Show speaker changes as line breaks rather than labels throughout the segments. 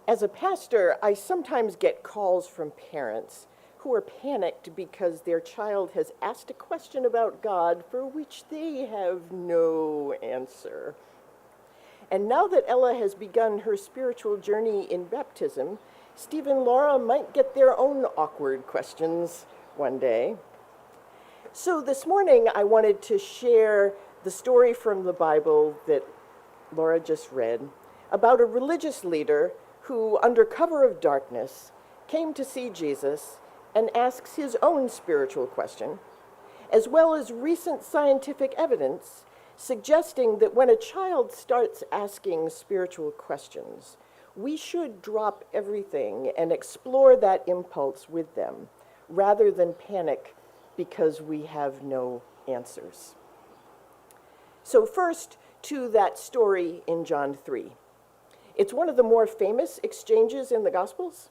As a pastor, I sometimes get calls from parents who are panicked because their child has asked a question about God for which they have no answer. And now that Ella has begun her spiritual journey in baptism, Steve and Laura might get their own awkward questions one day. So this morning, I wanted to share the story from the Bible that Laura just read about a religious leader who, under cover of darkness, came to see Jesus and asks his own spiritual question, as well as recent scientific evidence suggesting that when a child starts asking spiritual questions, we should drop everything and explore that impulse with them, rather than panic because we have no answers. So first, to that story in John 3. It's one of the more famous exchanges in the Gospels,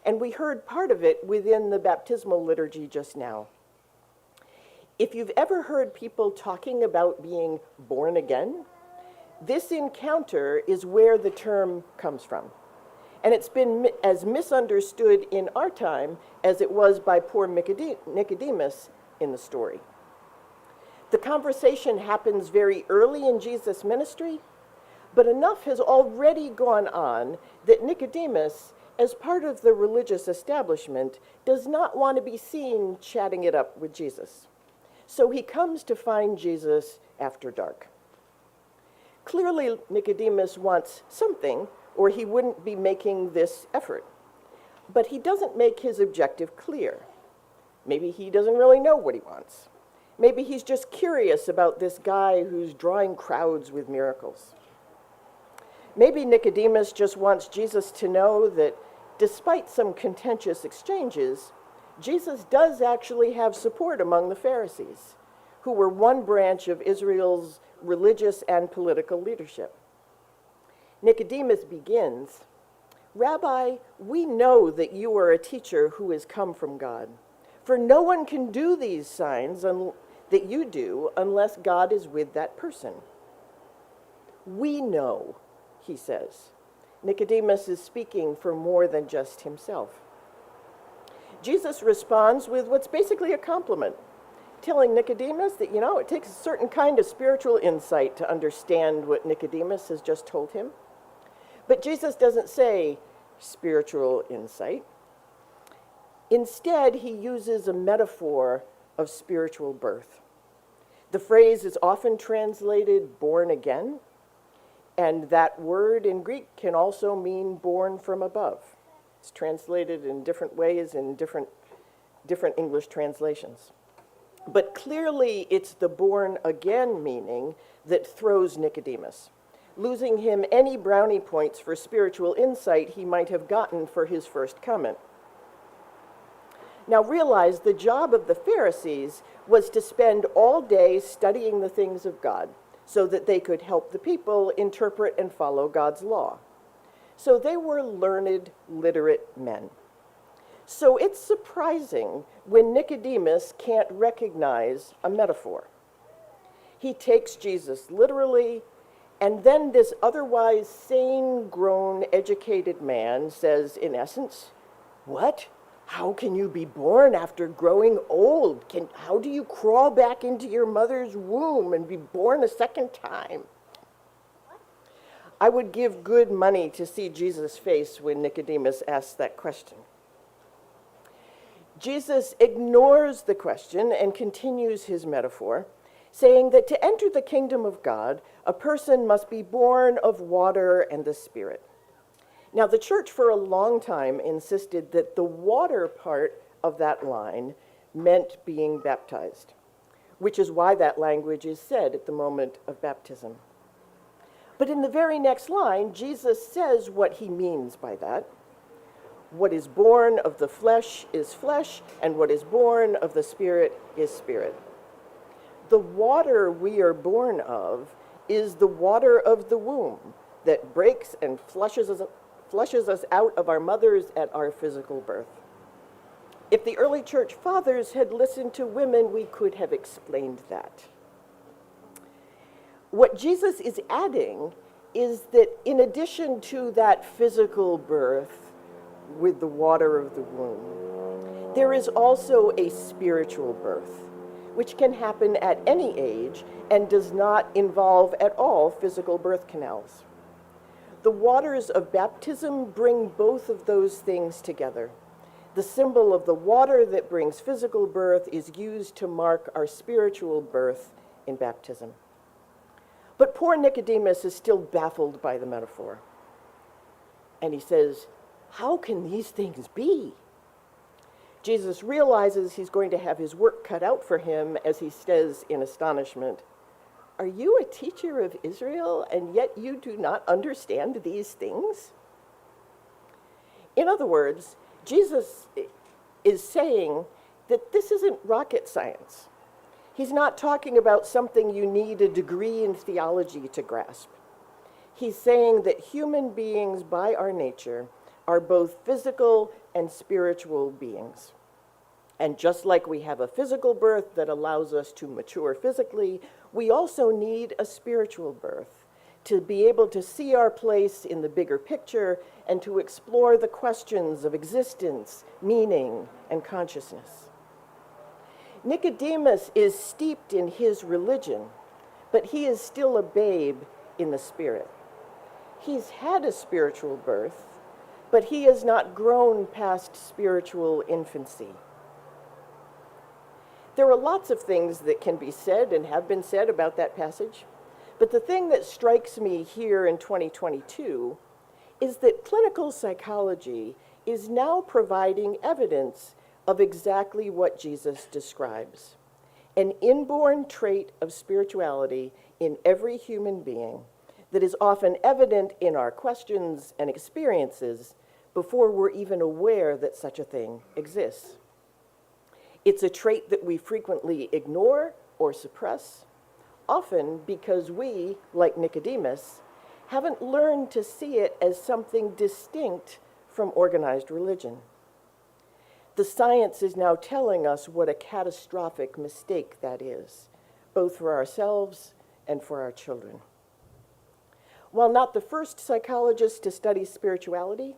and we heard part of it within the baptismal liturgy just now. If you've ever heard people talking about being born again, this encounter is where the term comes from. And it's been as misunderstood in our time as it was by poor Nicodemus in the story. The conversation happens very early in Jesus' ministry, but enough has already gone on that Nicodemus, as part of the religious establishment, does not want to be seen chatting it up with Jesus. So he comes to find Jesus after dark. Clearly, Nicodemus wants something, or he wouldn't be making this effort. But he doesn't make his objective clear. Maybe he doesn't really know what he wants. Maybe he's just curious about this guy who's drawing crowds with miracles. Maybe Nicodemus just wants Jesus to know that despite some contentious exchanges, Jesus does actually have support among the Pharisees, who were one branch of Israel's religious and political leadership. Nicodemus begins, "Rabbi, we know that you are a teacher who has come from God, for no one can do these signs that you do unless God is with that person." We know, he says. Nicodemus is speaking for more than just himself. Jesus responds with what's basically a compliment, telling Nicodemus that, it takes a certain kind of spiritual insight to understand what Nicodemus has just told him. But Jesus doesn't say spiritual insight. Instead, he uses a metaphor of spiritual birth. The phrase is often translated born again, and that word in Greek can also mean born from above. It's translated in different ways in different English translations. But clearly, it's the born again meaning that throws Nicodemus, losing him any brownie points for spiritual insight he might have gotten for his first comment. Now realize the job of the Pharisees was to spend all day studying the things of God so that they could help the people interpret and follow God's law. So they were learned, literate men. So it's surprising when Nicodemus can't recognize a metaphor. He takes Jesus literally, and then this otherwise sane, grown, educated man says, in essence, "What? How can you be born after growing old? How do you crawl back into your mother's womb and be born a second time?" I would give good money to see Jesus' face when Nicodemus asks that question. Jesus ignores the question and continues his metaphor, saying that to enter the kingdom of God, a person must be born of water and the Spirit. Now, the church for a long time insisted that the water part of that line meant being baptized, which is why that language is said at the moment of baptism. But in the very next line, Jesus says what he means by that. What is born of the flesh is flesh, and what is born of the Spirit is spirit. The water we are born of is the water of the womb that breaks and flushes us out of our mothers at our physical birth. If the early church fathers had listened to women, we could have explained that. What Jesus is adding is that in addition to that physical birth with the water of the womb, there is also a spiritual birth, which can happen at any age and does not involve at all physical birth canals. The waters of baptism bring both of those things together. The symbol of the water that brings physical birth is used to mark our spiritual birth in baptism. But poor Nicodemus is still baffled by the metaphor. And he says, "How can these things be?" Jesus realizes he's going to have his work cut out for him as he says in astonishment, "Are you a teacher of Israel, and yet you do not understand these things?" In other words, Jesus is saying that this isn't rocket science. He's not talking about something you need a degree in theology to grasp. He's saying that human beings by our nature are both physical and spiritual beings. And just like we have a physical birth that allows us to mature physically, we also need a spiritual birth to be able to see our place in the bigger picture and to explore the questions of existence, meaning, and consciousness. Nicodemus is steeped in his religion, but he is still a babe in the spirit. He's had a spiritual birth, but he has not grown past spiritual infancy. There are lots of things that can be said and have been said about that passage, but the thing that strikes me here in 2022 is that clinical psychology is now providing evidence of exactly what Jesus describes: an inborn trait of spirituality in every human being that is often evident in our questions and experiences before we're even aware that such a thing exists. It's a trait that we frequently ignore or suppress, often because we, like Nicodemus, haven't learned to see it as something distinct from organized religion. The science is now telling us what a catastrophic mistake that is, both for ourselves and for our children. While not the first psychologist to study spirituality,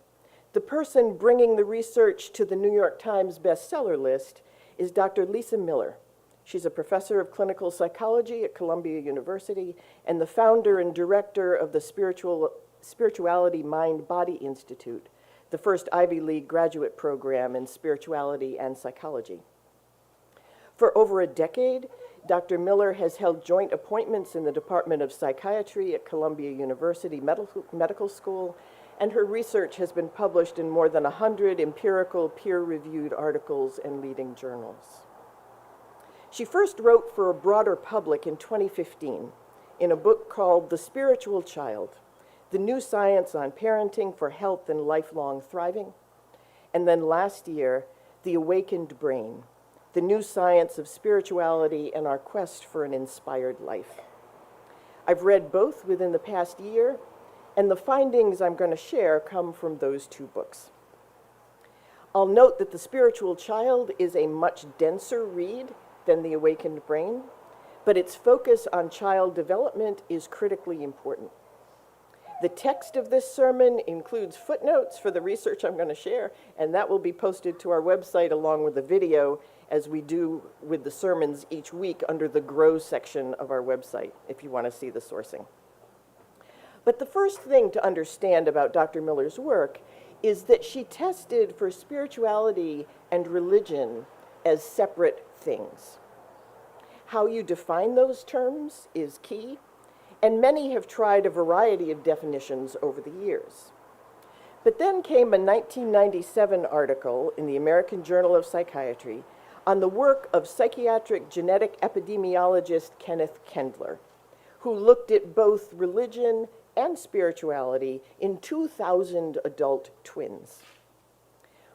the person bringing the research to the New York Times bestseller list is Dr. Lisa Miller. She's a professor of clinical psychology at Columbia University and the founder and director of the Spirituality Mind-Body Institute, the first Ivy League graduate program in spirituality and psychology. For over a decade, Dr. Miller has held joint appointments in the Department of Psychiatry at Columbia University Medical School, and her research has been published in more than 100 empirical peer-reviewed articles in leading journals. She first wrote for a broader public in 2015 in a book called The Spiritual Child: The New Science on Parenting for Health and Lifelong Thriving, and then last year, The Awakened Brain: The New Science of Spirituality and Our Quest for an Inspired Life. I've read both within the past year, and the findings I'm going to share come from those two books. I'll note that The Spiritual Child is a much denser read than The Awakened Brain, but its focus on child development is critically important. The text of this sermon includes footnotes for the research I'm going to share, and that will be posted to our website along with the video, as we do with the sermons each week under the Grow section of our website, if you want to see the sourcing. But the first thing to understand about Dr. Miller's work is that she tested for spirituality and religion as separate things. How you define those terms is key, and many have tried a variety of definitions over the years. But then came a 1997 article in the American Journal of Psychiatry on the work of psychiatric genetic epidemiologist Kenneth Kendler, who looked at both religion and spirituality in 2,000 adult twins.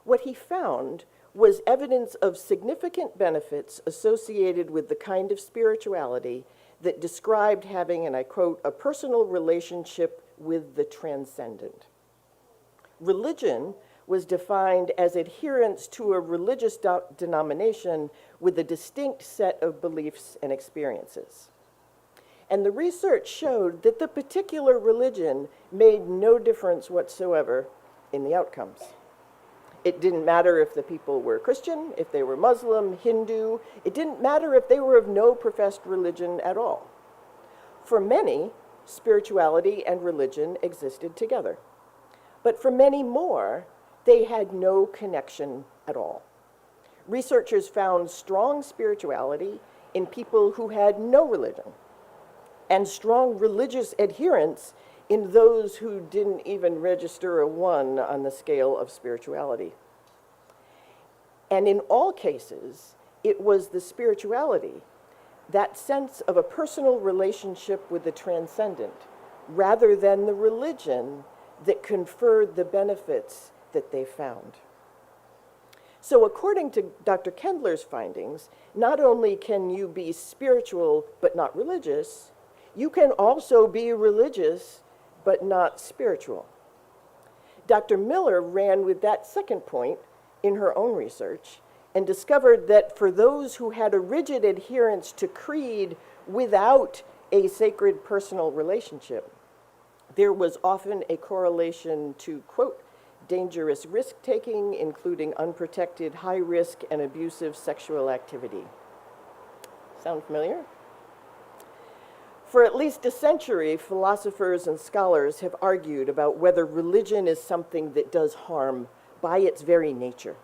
What he found was evidence of significant benefits associated with the kind of spirituality that described having, and I quote, a personal relationship with the transcendent. Religion was defined as adherence to a religious denomination with a distinct set of beliefs and experiences. And the research showed that the particular religion made no difference whatsoever in the outcomes. It didn't matter if the people were Christian, if they were Muslim, Hindu. It didn't matter if they were of no professed religion at all. For many, spirituality and religion existed together. But for many more, they had no connection at all. Researchers found strong spirituality in people who had no religion, and strong religious adherence in those who didn't even register a 1 on the scale of spirituality. And in all cases, it was the spirituality, that sense of a personal relationship with the transcendent, rather than the religion, that conferred the benefits that they found. So according to Dr. Kendler's findings, not only can you be spiritual but not religious, you can also be religious but not spiritual. Dr. Miller ran with that second point in her own research and discovered that for those who had a rigid adherence to creed without a sacred personal relationship, there was often a correlation to, quote, dangerous risk-taking, including unprotected, high-risk, and abusive sexual activity. Sound familiar? For at least a century, philosophers and scholars have argued about whether religion is something that does harm by its very nature.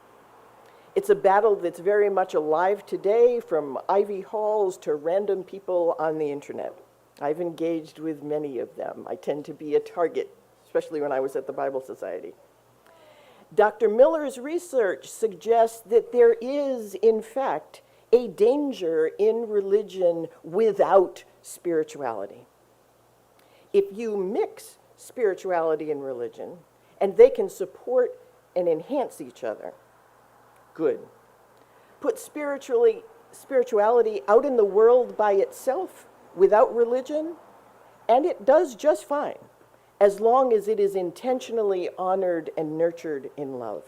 It's a battle that's very much alive today, from Ivy halls to random people on the internet. I've engaged with many of them. I tend to be a target, especially when I was at the Bible Society. Dr. Miller's research suggests that there is, in fact, a danger in religion without spirituality. If you mix spirituality and religion, and they can support and enhance each other, good. Put spirituality out in the world by itself without religion, and it does just fine, as long as it is intentionally honored and nurtured in love.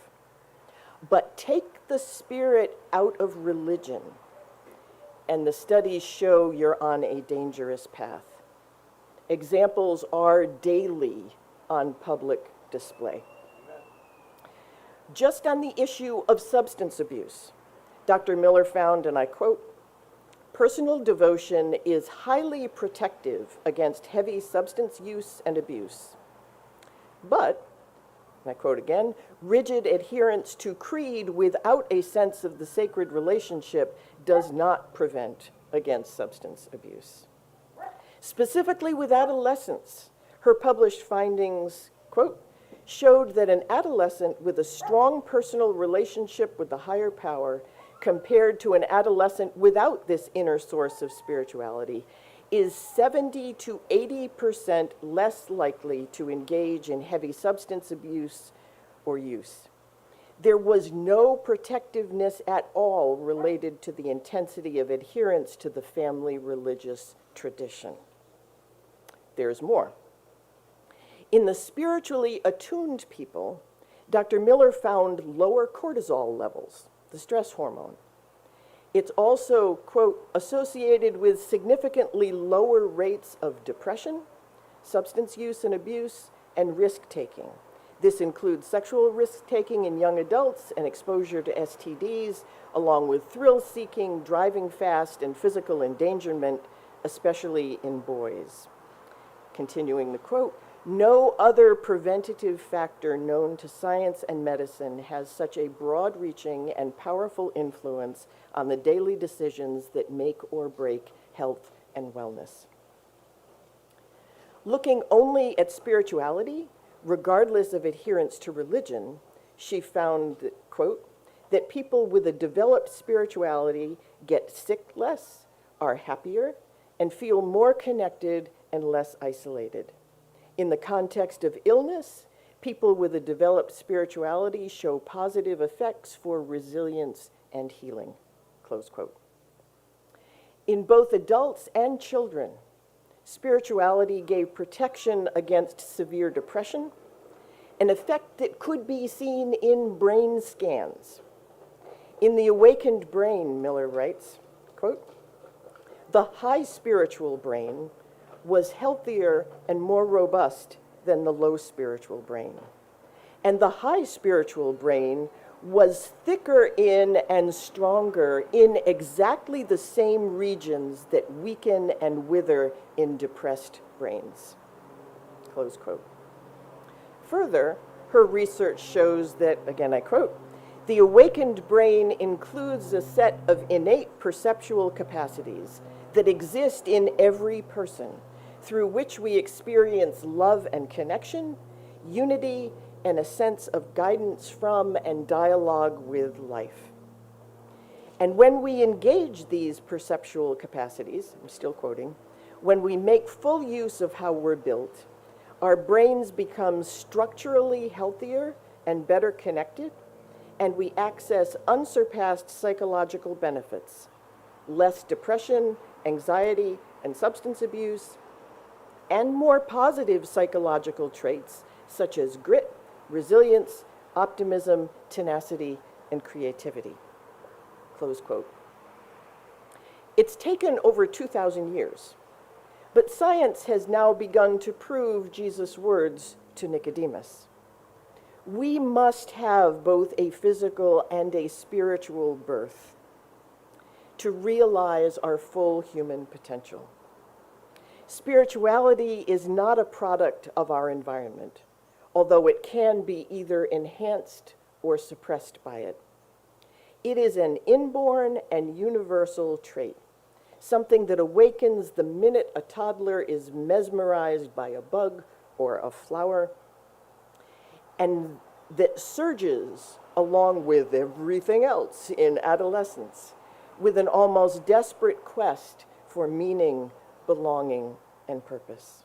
But take the spirit out of religion, and the studies show you're on a dangerous path. Examples are daily on public display. Just on the issue of substance abuse, Dr. Miller found, and I quote, personal devotion is highly protective against heavy substance use and abuse. But, and I quote again, rigid adherence to creed without a sense of the sacred relationship does not prevent against substance abuse. Specifically with adolescents, her published findings, quote, showed that an adolescent with a strong personal relationship with the higher power compared to an adolescent without this inner source of spirituality is 70 to 80% less likely to engage in heavy substance abuse or use. There was no protectiveness at all related to the intensity of adherence to the family religious tradition. There's more. In the spiritually attuned people, Dr. Miller found lower cortisol levels, the stress hormone. It's also, quote, associated with significantly lower rates of depression, substance use and abuse, and risk-taking. This includes sexual risk-taking in young adults and exposure to STDs, along with thrill-seeking, driving fast, and physical endangerment, especially in boys. Continuing the quote, no other preventative factor known to science and medicine has such a broad-reaching and powerful influence on the daily decisions that make or break health and wellness. Looking only at spirituality, regardless of adherence to religion, she found, quote, that people with a developed spirituality get sick less, are happier, and feel more connected and less isolated. In the context of illness, people with a developed spirituality show positive effects for resilience and healing, close quote. In both adults and children, spirituality gave protection against severe depression, an effect that could be seen in brain scans. In the awakened brain, Miller writes, quote, the high spiritual brain was healthier and more robust than the low spiritual brain. And the high spiritual brain was thicker in and stronger in exactly the same regions that weaken and wither in depressed brains. Close quote. Further, her research shows that, again I quote, the awakened brain includes a set of innate perceptual capacities that exist in every person, through which we experience love and connection, unity, and a sense of guidance from and dialogue with life. And when we engage these perceptual capacities, I'm still quoting, when we make full use of how we're built, our brains become structurally healthier and better connected, and we access unsurpassed psychological benefits, less depression, anxiety, and substance abuse, and more positive psychological traits such as grit, resilience, optimism, tenacity, and creativity. Close quote. It's taken over 2,000 years, but science has now begun to prove Jesus' words to Nicodemus. We must have both a physical and a spiritual birth to realize our full human potential. Spirituality is not a product of our environment, although it can be either enhanced or suppressed by it. It is an inborn and universal trait, something that awakens the minute a toddler is mesmerized by a bug or a flower, and that surges along with everything else in adolescence with an almost desperate quest for meaning, belonging, and purpose.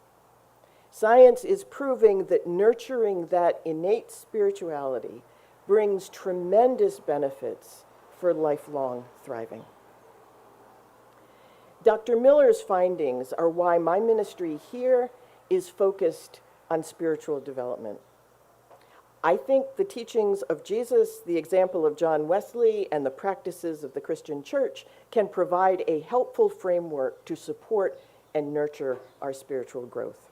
Science is proving that nurturing that innate spirituality brings tremendous benefits for lifelong thriving. Dr. Miller's findings are why my ministry here is focused on spiritual development. I think the teachings of Jesus, the example of John Wesley, and the practices of the Christian Church can provide a helpful framework to support and nurture our spiritual growth.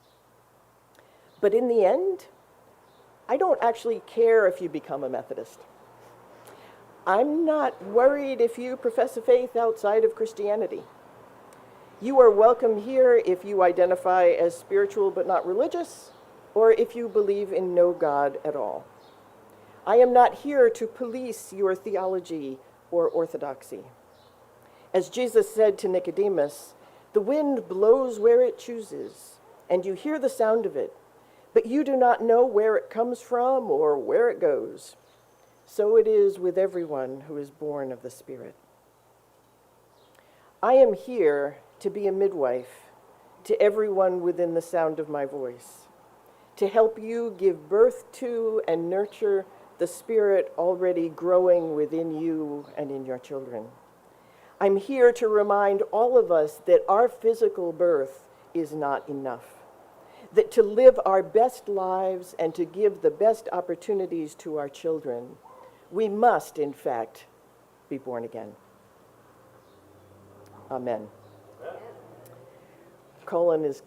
But in the end, I don't actually care if you become a Methodist. I'm not worried if you profess a faith outside of Christianity. You are welcome here if you identify as spiritual but not religious, or if you believe in no God at all. I am not here to police your theology or orthodoxy. As Jesus said to Nicodemus, the wind blows where it chooses, and you hear the sound of it, but you do not know where it comes from or where it goes. So it is with everyone who is born of the Spirit. I am here to be a midwife to everyone within the sound of my voice, to help you give birth to and nurture the Spirit already growing within you and in your children. I'm here to remind all of us that our physical birth is not enough, that to live our best lives and to give the best opportunities to our children, we must, in fact, be born again. Amen. Colin is